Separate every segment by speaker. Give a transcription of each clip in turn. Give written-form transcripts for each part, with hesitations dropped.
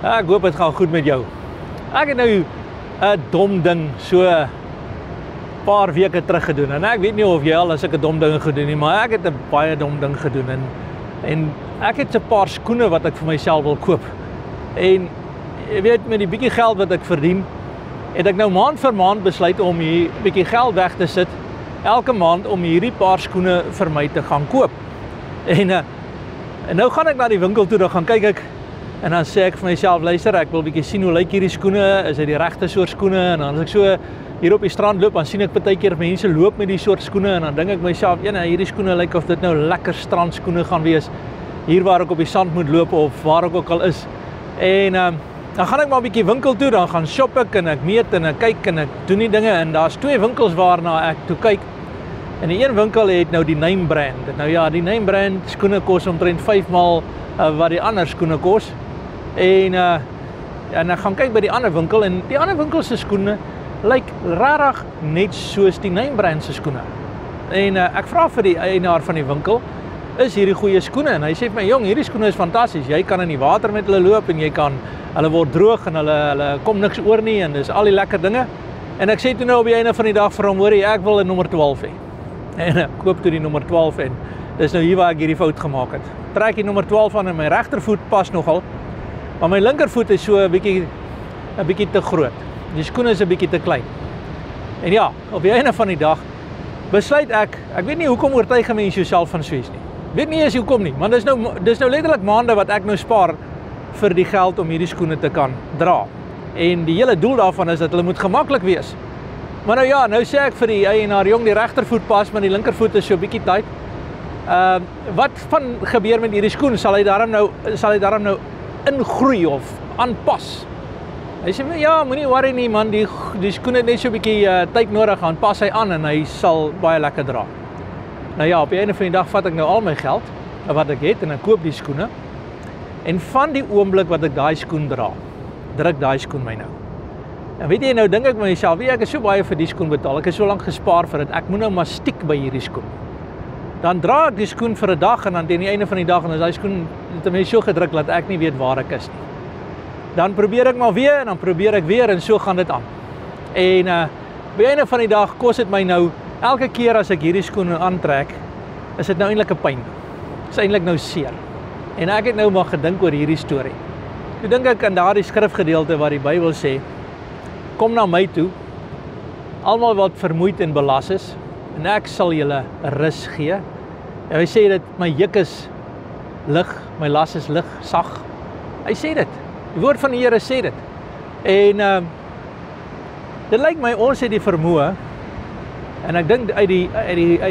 Speaker 1: Ek hoop het gaan goed met jou. Ek het nou 'n dom ding so paar weke terug gedoen. En ek weet nie of jy al as ek 'n dom ding gedoen nie, maar ek het 'n baie dom ding gedoen en ek het 'n paar skoene wat ek vir myself wil koop. En jy weet, met die bietjie geld wat ek verdien, het ek nou maand vir maand besluit om hier bietjie geld weg te sit elke maand om hierdie paar skoene vir my te gaan koop. En nou gaan ek na die winkel toe, dan gaan kyk ek en dan sê ek vir myself, luister, ek wil bietjie sien hoe lyk hierdie skoene, is dit die regte soort skoene? En dan as ek so hier op die strand loop, dan sien ek partykeer mense loop met die soort skoene en dan dink ek myself, hierdie skoene lyk of dit nou lekker strandskoene gaan wees, hier waar ek op die sand moet loop of waar ek ook al is. En dan gaan ek maar 'n bietjie winkel toe, dan gaan shop ek en ek meet en ek kyk en ek doen die dinge en daar's 2 winkels waarna ek toe kyk. En die een winkel het nou die name brand. Nou ja, die name brand skoene kos omtrent 5 maal wat die ander skoene kos. En ek gaan kyk by die ander winkel en die ander winkel se skoene lyk regtig net soos die name brand se skoene. En ek vra vir die eienaar van die winkel, is hierdie goeie skoene? En hy sê vir my, jong, hierdie skoene is fantasties. Jy kan in die water met hulle loop en hulle word droog en hulle kom niks oor nie en dis al die lekker dinge. En ek sê toe nou op die einde van die dag vir hom, hoorie, ek wil 'n nommer 12 hê. En ek koop toe die nommer 12 en dis nou hier waar ek hierdie fout gemaak het. Trek die nommer 12 aan en my regtervoet pas nogal, maar my linkervoet is so 'n bietjie te groot. Die skoene is 'n bietjie te klein. En ja, op die einde van die dag besluit ek weet nie hoekom oortuig mense jouself van soos nie. Weet nie eens hoekom nie, want dis nou letterlik maande wat ek nou spaar vir die geld om hierdie skoene te kan dra. En die hele doel daarvan is dat hulle moet gemaklik wees. Maar nou ja, nou sê ek vir die eienaar, jong, die regtervoet pas, maar die linkervoet is so 'n bietjie tight. Wat van gebeur met hierdie skoen? Sal hy daarom nou ingroei of aanpas? Hy sê, ja, moenie worry nie man, die skoen het net so 'n bietjie tyd nodig, dan pas hy aan en hy sal baie lekker dra. Nou ja, op die einde van die dag vat ek nou al my geld wat ek het en ek koop die skoene. En van die oomblik wat ek daai skoen dra, druk daai skoen my nou. En weet jy, nou dink ek met myself, ek is so baie vir die skoen betaal, ek het so lank gespaar vir dit, ek moet nou maar stiek by hierdie skoen. Dan dra ek die skoen vir 'n dag en dan teen die einde van die dag en as daai skoen het my so gedruk dat ek nie weet waar ek is nie. Dan probeer ek maar weer en dan probeer ek weer en so gaan dit aan. En by die einde van die dag kos dit my nou, elke keer as ek hierdie skoene aantrek, is dit nou eintlik 'n pyn. Dit is eintlik nou seer. En ek het nou maar gedink oor hierdie storie. Toe dink ek aan daardie skrifgedeelte waar die Bybel sê, kom na my toe, almal wat vermoeid en belas is, en ek sal julle rus gee. En hy sê dit, my juk is lig, my las is lig, sag. Hy sê dit. Die woord van die Here sê dit. En dit lyk my ons het die vermoë, en ek dink uit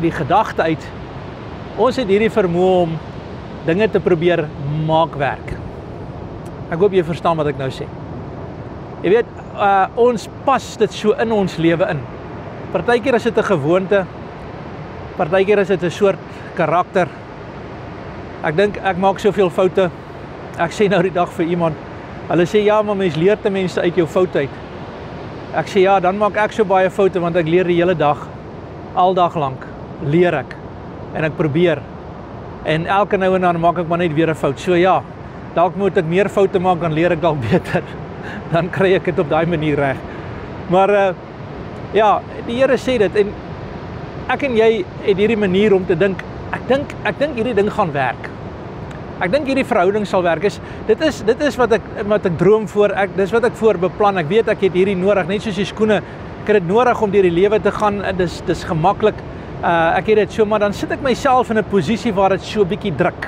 Speaker 1: die gedagte uit, ons het hierdie vermoë om dinge te probeer maak werk. Ek hoop jy verstaan wat ek nou sê. Jy weet, ons pas dit so in ons lewe in. Partykeer is dit 'n gewoonte, partykeer is dit 'n soort karakter. Ek dink ek maak soveel foute. Ek sê nou die dag vir iemand, hulle sê ja, maar mens leer ten minste uit jou foute uit. Ek sê ja, dan maak ek so baie foute want ek leer die hele dag, al dag lank leer ek en ek probeer. En elke nou en dan maak ek maar net weer 'n fout. So ja, dalk moet ek meer foute maak, dan leer ek dalk beter. Dan kry ek dit op daai manier reg. Maar ja, die Here sê dit en ek en jy het hierdie manier om te dink, ek dink hierdie ding gaan werk. Ek dink hierdie verhouding sal werk. Dit is wat ek droom voor, dis wat ek voor beplan. Ek weet ek het hierdie nodig, net soos die skoene. Ek het dit nodig om deur die lewe te gaan. Dis gemaklik. Ek het dit so, maar dan sit ek myself in 'n posisie waar dit so 'n bietjie druk.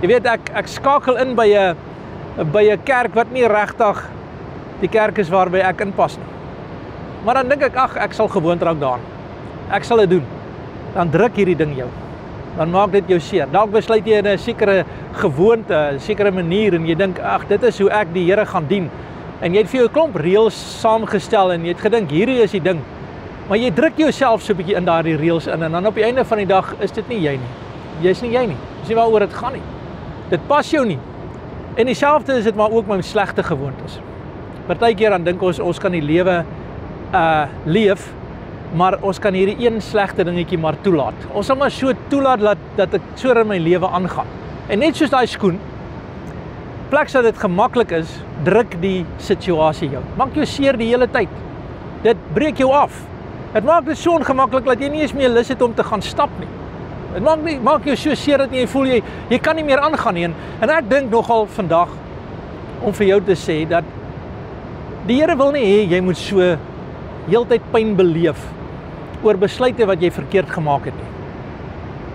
Speaker 1: Jy weet, ek skakel in by 'n kerk wat nie regtig die kerk is waarby ek inpas nie. Maar dan dink ek, ek sal gewoond raak daaraan. Ek sal dit doen. Dan druk hierdie ding jou. Dan maak dit jou seer. Dalk besluit jy in 'n sekere gewoonte, 'n sekere manier en jy dink, dit is hoe ek die Here gaan dien. En jy het vir jou 'n klomp reëls saamgestel en jy het gedink, hierdie is die ding. Maar jy druk jouself so 'n bietjie in daardie reëls in en dan op die einde van die dag is dit nie jy nie. Jy's nie jy nie. Dis nie waaroor dit gaan nie. Dit pas jou nie. En dieselfde is dit maar ook met slegte gewoontes. Partykeer dan dink ons kan die lewe leef, maar ons kan hierdie een slegte dingetjie maar toelaat. Ons sal maar so toelaat dat ek so in my lewe aangaan. En net soos daai skoen, plek dat dit gemaklik is, druk die situasie jou. Maak jou seer die hele tyd. Dit breek jou af. Dit maak dit so ongemaklik dat jy nie eens meer lus het om te gaan stap nie. Dit maak jou so seer dat jy voel jy kan nie meer aangaan nie. En ek dink nogal vandag om vir jou te sê dat die Here wil nie hê jy moet so heeltyd pyn beleef oor besluite wat jy verkeerd gemaak het nie.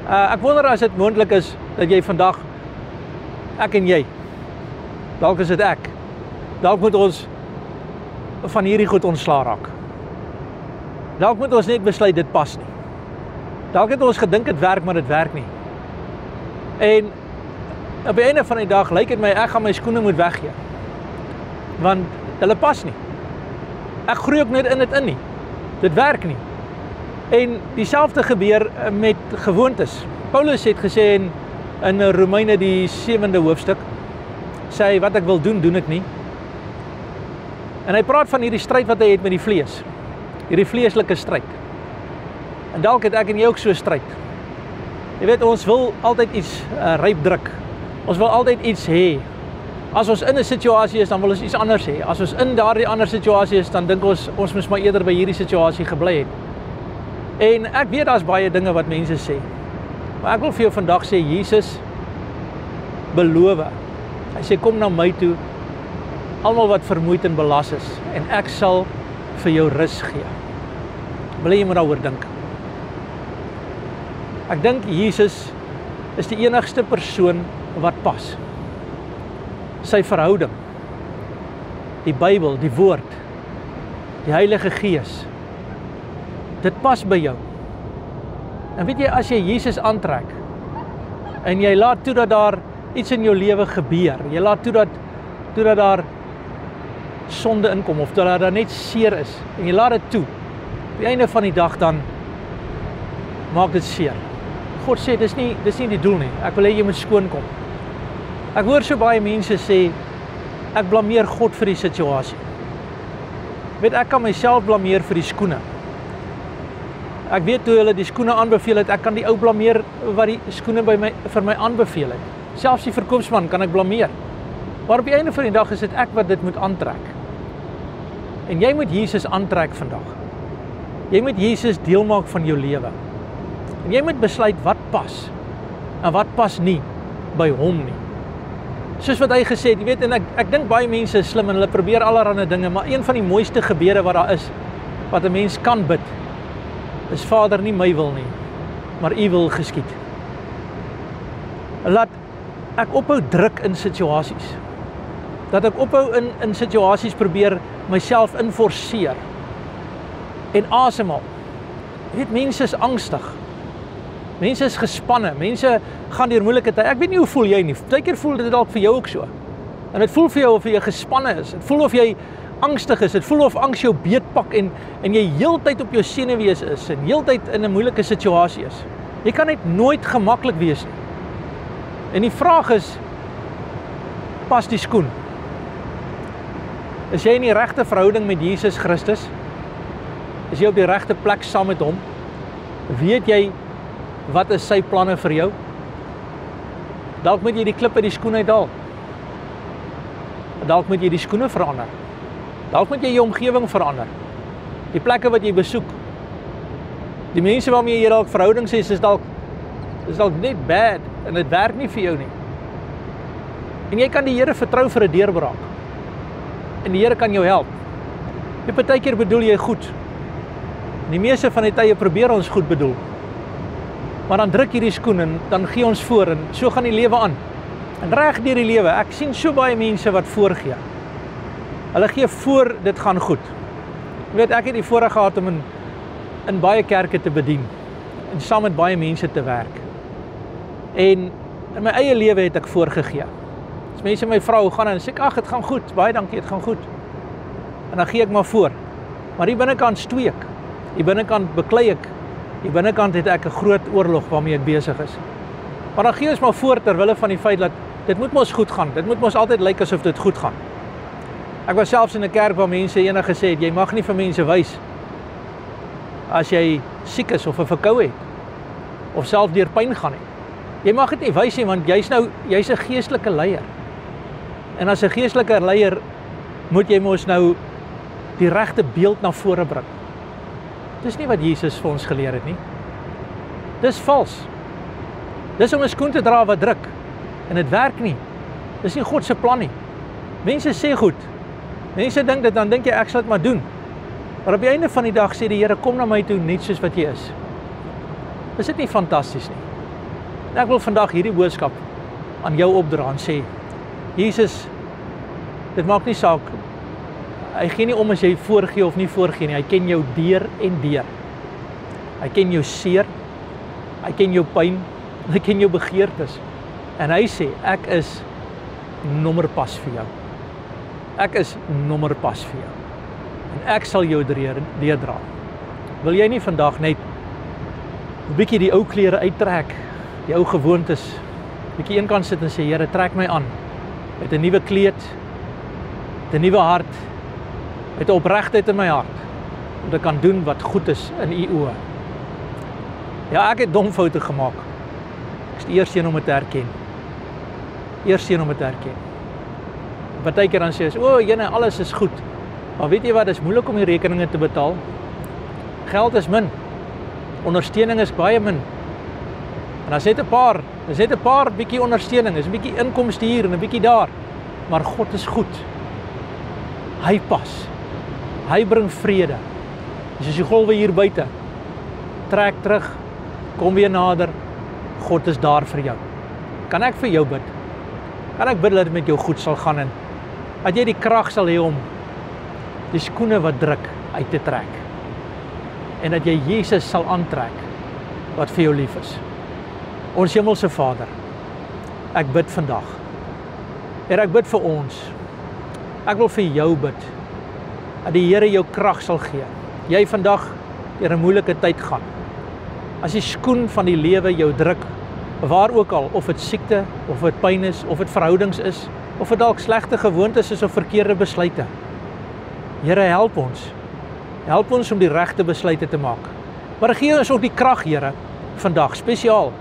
Speaker 1: Ek wonder as dit moontlik is dat jy vandag, ek en jy, dalk is dit ek, dalk moet ons van hierdie goed ontslaa raak. Dalk moet ons net besluit dit pas nie. Dalk het ons gedink dit werk, maar dit werk nie. En op die einde van die dag lyk dit my ek gaan my skoene moet weggee. Want hulle pas nie. Ek groei ook net in dit in nie. Dit werk nie. En dieselfde gebeur met gewoontes. Paulus het gesê in Romeine die 7de hoofstuk, sê hy wat ek wil doen, doen ek nie. En hy praat van hierdie stryd wat hy het met die vlees. Hierdie vleeslike stryd. En dalk het ek en jy ook so stryd. Jy weet, ons wil altyd iets ryp druk. Ons wil altyd iets hê. As ons in 'n situasie is, dan wil ons iets anders hê. As ons in daardie ander situasie is, dan dink ons moes maar eerder by hierdie situasie gebly het. En ek weet daar's baie dinge wat mense sê. Maar ek wil vir jou vandag sê, Jesus beloof. Hy sê kom na my toe, almal wat vermoeid en belas is, en ek sal vir jou rus gee. Wil jy moet daaroor dink? Ek dink Jesus is die enigste persoon wat pas. Sy verhouding, die Bybel, die woord, die Heilige Gees, dit pas by jou. En weet jy, as jy Jesus aantrek, en jy laat toe dat daar iets in jou lewe gebeur, jy laat toe dat daar sonde inkom, of dat daar net seer is, en jy laat dit toe, op die einde van die dag dan, maak dit seer. God sê, dis nie die doel nie, ek wil hê jy moet skoon kom. Ek hoor so baie mense sê, ek blameer God vir die situasie. Weet, ek kan myself blameer vir die skoene. Ek weet toe hulle die skoene aanbeveel het, ek kan die ou blameer wat die skoene vir my aanbeveel het. Selfs die verkoopsman kan ek blameer. Maar op die einde van die dag is dit ek wat dit moet aantrek. En jy moet Jesus aantrek vandag. Jy moet Jesus deel maak van jou lewe. En jy moet besluit wat pas en wat pas nie by hom nie. Soos wat hy gesê het, jy weet, en ek dink baie mense is slim en hulle probeer allerlei dinge, maar een van die mooiste gebede wat daar is, wat 'n mens kan bid, is Vader, nie my wil nie, maar U wil geskied. Laat ek ophou druk in situasies. Dat ek ophou in situasies probeer myself inforceer en asemhaal. Jy weet, mense is angstig. Mense is gespanne, mense gaan deur moeilike tye. Ek weet nie hoe voel jy nie. Partykeer voel dit dalk vir jou ook so. En dit voel vir jou of jy gespanne is. Dit voel of jy angstig is. Dit voel of angs jou beetpak en jy heeltyd op jou senuwees is en heeltyd in 'n moeilike situasie is. Jy kan net nooit gemaklik wees nie. En die vraag is, pas die skoen? Is jy in die regte verhouding met Jesus Christus? Is jy op die regte plek saam met hom? Weet jy wat is sy planne vir jou? Dalk moet jy die klip uit die skoen uithaal. Dalk moet jy die skoene verander. Dalk moet jy jou omgewing verander. Die plekke wat jy besoek. Die mense waarmee jy dalk verhoudings het, is dalk net bad en dit werk nie vir jou nie. En jy kan die Here vertrou vir 'n deurbraak. En die Here kan jou help. Jy partykeer bedoel jy goed. Die meeste van die tye probeer ons goed bedoel. Maar dan druk hierdie skoen en dan gee ons voor en so gaan die lewe aan. En reg deur die lewe, ek sien so baie mense wat voorgee. Hulle gee voor dit gaan goed. Jy weet, ek het die voorreg gehad om in baie kerke te bedien en saam met baie mense te werk. En in my eie lewe het ek voorgegee. As mense my vra hoe gaan dit, sê ek, ag, dit gaan goed, baie dankie, dit gaan goed. En dan gee ek maar voor. Maar hier binnekant stoei ek. Hier binnekant beklei ek. Hier binnekant het ek 'n groot oorlog waarmee ek besig is. Maar dan gee ons maar voor terwille van die feit dat dit moet mos goed gaan. Dit moet mos altyd lyk asof dit goed gaan. Ek was selfs in 'n kerk waar mense eendag gesê het, jy mag nie vir mense wys as jy siek is of 'n verkoue het of self deur pyn gaan nie. Jy mag dit nie wys nie want jy's 'n geestelike leier. En as 'n geestelike leier moet jy mos nou die regte beeld na vore bring. Dis nie wat Jesus vir ons geleer het nie. Dis vals. Dis om 'n skoen te dra wat druk. En dit werk nie. Dis nie God se plan nie. Mense sê goed. Mense dink dit, dan dink jy ek sal dit maar doen. Maar op die einde van die dag sê die Here, kom na my toe net soos wat jy is. Is dit nie fantasties nie? En ek wil vandag hierdie boodskap aan jou opdra en sê, Jesus, dit maak nie saak. Hy gee nie om as jy voorgee of nie voorgee nie. Hy ken jou deur en deur. Hy ken jou seer. Hy ken jou pyn. Hy ken jou begeertes. En hy sê, ek is nommerpas vir jou. Ek is nommerpas vir jou. En ek sal jou deurdra. Wil jy nie vandag net 'n bietjie die ou klere uittrek, die ou gewoontes, bietjie eenkant sit en sê, Here, trek my aan met 'n nuwe kleed, met 'n nuwe hart, met 'n opregtheid in my hart, om te kan doen wat goed is in u oë. Ja, ek het dom foute gemaak. Ek is die eerste een om dit te erken. Eerste een om dit te erken. Partykeer dan sê ons, jene, alles is goed. Maar weet jy wat, dit is moeilik om die rekeninge te betaal. Geld is min. Ondersteuning is baie min. En daar's net 'n paar bietjie ondersteuning, is 'n bietjie inkomste hier en 'n bietjie daar. Maar God is goed. Hy pas. Hy bring vrede. Dis as die golwe hier buite. Trek terug, kom weer nader. God is daar vir jou. Kan ek vir jou bid? Kan ek bid dat dit met jou goed sal gaan en dat jy die krag sal hê om die skoene wat druk uit te trek. En dat jy Jesus sal aantrek wat vir jou lief is. Ons hemelse Vader, ek bid vandag. Here, ek bid vir ons. Ek wil vir jou bid dat die Here jou krag sal gee. Jy vandag deur 'n moeilike tyd gaan. As die skoen van die lewe jou druk, waar ook al, of dit siekte, of dit pyn is, of dit verhoudings is, of dit dalk slegte gewoontes is of verkeerde besluite. Here, help ons. Help ons om die regte besluite te maak. Maar gee ons ook die krag, Here, vandag spesiaal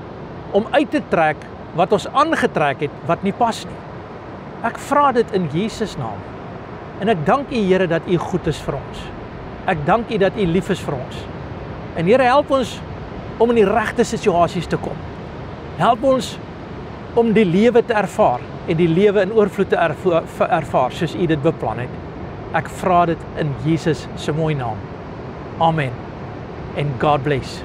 Speaker 1: om uit te trek wat ons aangetrek het wat nie pas nie. Ek vra dit in Jesus naam. En ek dank U, Here, dat U goed is vir ons. Ek dank U dat U lief is vir ons. En Here, help ons om in die regte situasies te kom. Help ons om die lewe te ervaar en die lewe in oorvloed te ervaar soos U dit beplan het. Ek vra dit in Jesus se mooi naam. Amen. And God bless.